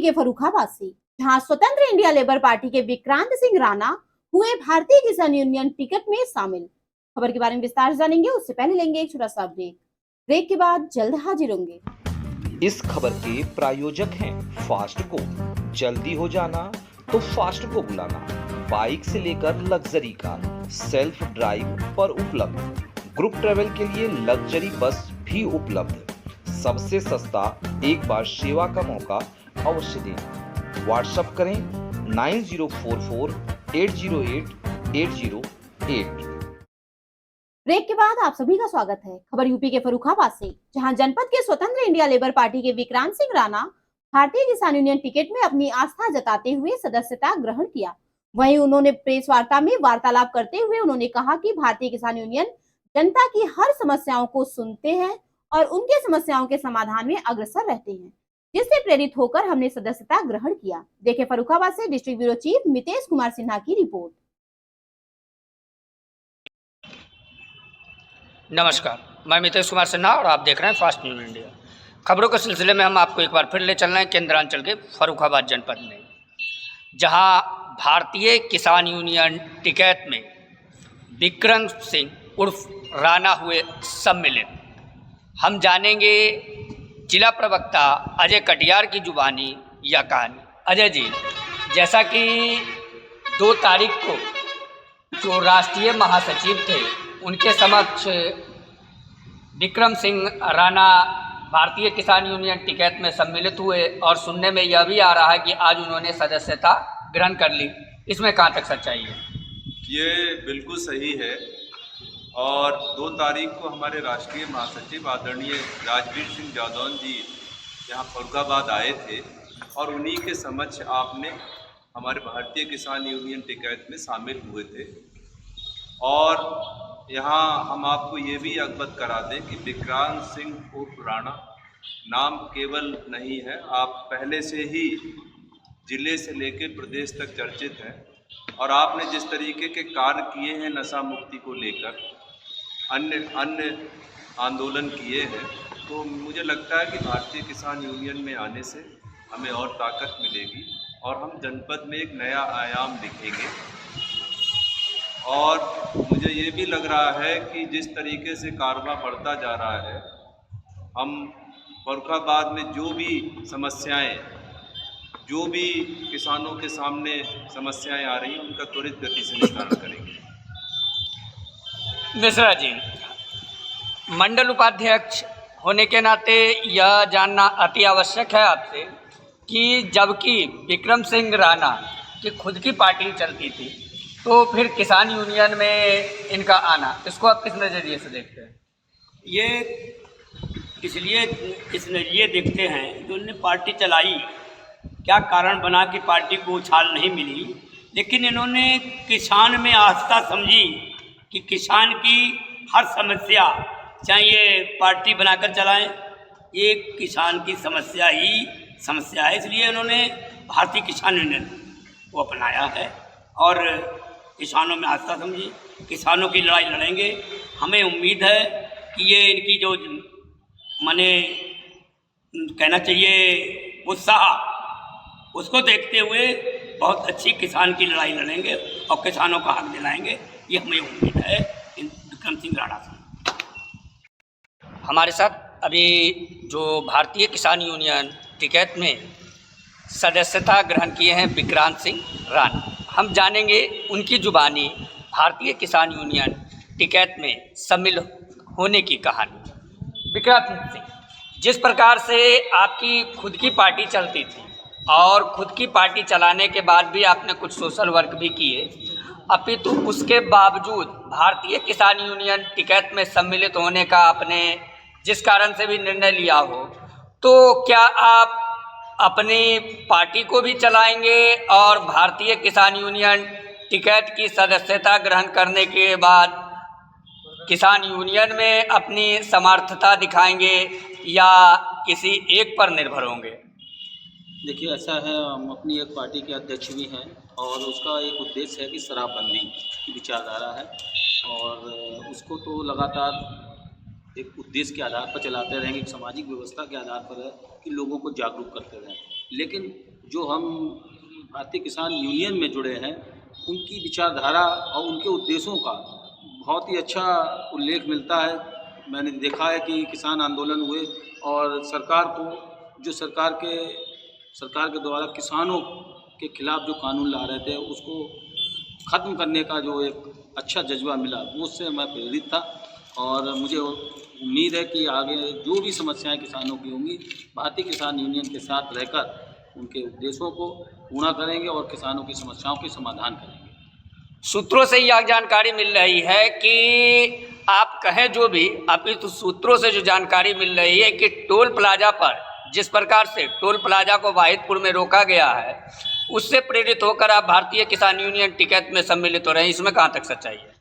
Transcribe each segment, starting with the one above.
के फर्रुखाबाद से, जहां स्वतंत्र इंडिया लेबर पार्टी के विक्रांत सिंह राणा हुए भारतीय किसान यूनियन टिकट में शामिल। खबर के बारे में विस्तार से जानेंगे, उससे पहले लेंगे एक छोटा सा ब्रेक के बाद जल्द हाजिर होंगे। इस खबर के प्रायोजक हैं फास्ट को। जल्दी हो जाना तो फास्ट को बुलाना। बाइक से लेकर लग्जरी कार सेल्फ ड्राइव पर उपलब्ध। ग्रुप ट्रेवल के लिए लग्जरी बस भी उपलब्ध। सबसे सस्ता एक बार सेवा का मौका अवश्य दें। व्हाट्सएप करें 9044808808। ब्रेक के बाद आप सभी का स्वागत है। खबर यूपी के फर्रुखाबाद से, जहां जनपद के स्वतंत्र इंडिया लेबर पार्टी के विक्रांत सिंह राणा भारतीय किसान यूनियन टिकट में अपनी आस्था जताते हुए सदस्यता ग्रहण किया। वहीं उन्होंने प्रेस वार्ता में वार्तालाप करते हुए उन्होंने कहा कि भारतीय किसान यूनियन जनता की हर समस्याओं को सुनते हैं और उनके समस्याओं के समाधान में अग्रसर रहते हैं, जिससे प्रेरित होकर हमने सदस्यता ग्रहण किया। देखें फर्रुखाबाद से district bureau chief Mitesh Kumar Sinha की रिपोर्ट। नमस्कार, मैं मितेश कुमार सिन्हा और आप देख रहे हैं फास्ट न्यूज़ इंडिया। खबरों के सिलसिले में हम आपको एक बार फिर ले चल रहे हैं केंद्रांचल के फर्रुखाबाद जनपद में, जहां भारतीय किसान यूनियन टिकैत में विक्रम सिंह उर्फ राणा हुए सम्मिलित। हम जानेंगे जिला प्रवक्ता अजय कटियार की जुबानी या कहानी। अजय जी, जैसा कि 2 तारीख को जो राष्ट्रीय महासचिव थे उनके समक्ष विक्रम सिंह राणा भारतीय किसान यूनियन टिकैत में सम्मिलित हुए और सुनने में यह भी आ रहा है कि आज उन्होंने सदस्यता ग्रहण कर ली, इसमें कहाँ तक सच्चाई है? ये बिल्कुल सही है। और 2 तारीख को हमारे राष्ट्रीय महासचिव आदरणीय राजवीर सिंह जादौन जी यहाँ फर्रुखाबाद आए थे और उन्हीं के समक्ष आपने हमारे भारतीय किसान यूनियन टिकैत में शामिल हुए थे। और यहाँ हम आपको ये भी अवगत करा दें कि विक्रांत सिंह उर्फ राणा नाम केवल नहीं है, आप पहले से ही जिले से लेकर प्रदेश तक चर्चित हैं। और आपने जिस तरीके के कार्य किए हैं नशा मुक्ति को लेकर, अन्य आंदोलन किए हैं, तो मुझे लगता है कि भारतीय किसान यूनियन में आने से हमें और ताकत मिलेगी और हम जनपद में एक नया आयाम दिखेंगे। और मुझे ये भी लग रहा है कि जिस तरीके से कारवां बढ़ता जा रहा है, हम फर्रुखाबाद में जो भी समस्याएं, जो भी किसानों के सामने समस्याएं आ रही हैं, उनका त्वरित गति से निस्तारण करेंगे। मिश्रा जी, मंडल उपाध्यक्ष होने के नाते यह जानना अति आवश्यक है आपसे कि जबकि विक्रम सिंह राणा की खुद की पार्टी चलती थी, तो फिर किसान यूनियन में इनका आना, इसको आप किस नज़रिए से देखते हैं? ये इसलिए इस नज़रिए देखते हैं कि उन्होंने पार्टी चलाई, क्या कारण बना कि पार्टी को उछाल नहीं मिली, लेकिन इन्होंने किसान में आस्था समझी कि किसान की हर समस्या, चाहे ये पार्टी बनाकर चलाएं, ये किसान की समस्या ही समस्या है। इसलिए उन्होंने भारतीय किसान यूनियन को अपनाया है और किसानों में आस्था समझी, किसानों की लड़ाई लड़ेंगे। हमें उम्मीद है कि ये इनकी जो माने कहना चाहिए उत्साह, उसको देखते हुए बहुत अच्छी किसान की लड़ाई लड़ेंगे और किसानों का हक दिलाएंगे, ये हमें उम्मीद है विक्रम सिंह राणा से। हमारे साथ अभी जो भारतीय किसान यूनियन टिकैत में सदस्यता ग्रहण किए हैं विक्रांत सिंह राणा, हम जानेंगे उनकी जुबानी भारतीय किसान यूनियन टिकैत में शामिल होने की कहानी। विक्रांत सिंह, जिस प्रकार से आपकी खुद की पार्टी चलती थी और खुद की पार्टी चलाने के बाद भी आपने कुछ सोशल वर्क भी किए, अपितु उसके बावजूद भारतीय किसान यूनियन टिकैत में सम्मिलित होने का आपने जिस कारण से भी निर्णय लिया हो, तो क्या आप अपनी पार्टी को भी चलाएंगे और भारतीय किसान यूनियन टिकैत की सदस्यता ग्रहण करने के बाद किसान यूनियन में अपनी समर्थता दिखाएंगे या किसी एक पर निर्भर होंगे? देखिए, ऐसा है, हम अपनी एक पार्टी के अध्यक्ष भी हैं और उसका एक उद्देश्य है कि शराबबंदी की विचारधारा है और उसको तो लगातार एक उद्देश्य के आधार पर चलाते रहेंगे, एक सामाजिक व्यवस्था के आधार पर है कि लोगों को जागरूक करते रहें। लेकिन जो हम भारतीय किसान यूनियन में जुड़े हैं उनकी विचारधारा और उनके उद्देश्यों का बहुत ही अच्छा उल्लेख मिलता है। मैंने देखा है कि किसान आंदोलन हुए और सरकार को जो सरकार के द्वारा किसानों के खिलाफ जो कानून ला रहे थे उसको ख़त्म करने का जो एक अच्छा जज्बा मिला वो उससे मैं प्रेरित था और मुझे उम्मीद है कि आगे जो भी समस्याएं किसानों की होंगी भारतीय किसान यूनियन के साथ रहकर उनके उद्देश्यों को पूरा करेंगे और किसानों की समस्याओं के समाधान करेंगे। सूत्रों से यह जानकारी मिल रही है कि आप कहें जो भी, अभी तो सूत्रों से जो जानकारी मिल रही है कि टोल प्लाजा पर जिस प्रकार से टोल प्लाजा को वाहिदपुर में रोका गया है उससे प्रेरित होकर आप भारतीय किसान यूनियन टिकैत में सम्मिलित हो रहे हैं, इसमें कहाँ तक सच्चाई है?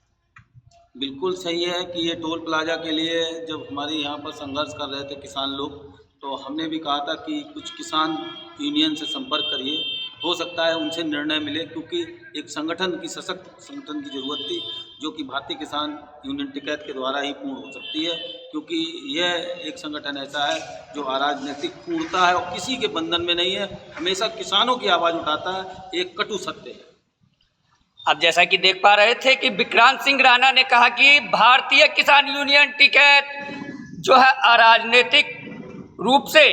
बिल्कुल सही है कि ये टोल प्लाजा के लिए जब हमारे यहाँ पर संघर्ष कर रहे थे किसान लोग तो हमने भी कहा था कि कुछ किसान यूनियन से संपर्क करिए, हो सकता है उनसे निर्णय मिले, क्योंकि एक संगठन की सशक्त संगठन की ज़रूरत थी जो कि भारतीय किसान यूनियन टिकैत के द्वारा ही पूर्ण हो सकती है, क्योंकि यह एक संगठन ऐसा है जो अराजनीतिक पूर्णता है और किसी के बंधन में नहीं है, हमेशा किसानों की आवाज़ उठाता है, एक कटु सत्य है। अब जैसा कि देख पा रहे थे कि विक्रांत सिंह राणा ने कहा कि भारतीय किसान यूनियन टिकैत जो है अराजनीतिक रूप से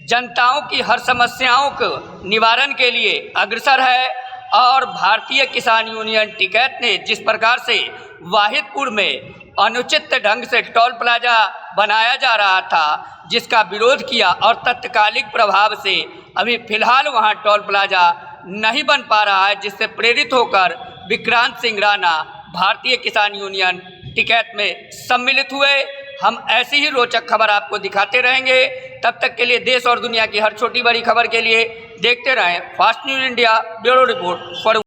जनताओं की हर समस्याओं को निवारण के लिए अग्रसर है और भारतीय किसान यूनियन टिकैत ने जिस प्रकार से वाहिदपुर में अनुचित ढंग से टोल प्लाजा बनाया जा रहा था जिसका विरोध किया और तत्कालिक प्रभाव से अभी फिलहाल वहां टोल प्लाजा नहीं बन पा रहा है, जिससे प्रेरित होकर विक्रांत सिंह राणा भारतीय किसान यूनियन टिकैत में सम्मिलित हुए। हम ऐसी ही रोचक खबर आपको दिखाते रहेंगे। तब तक के लिए देश और दुनिया की हर छोटी बड़ी खबर के लिए देखते रहें fast news India. Bureau report for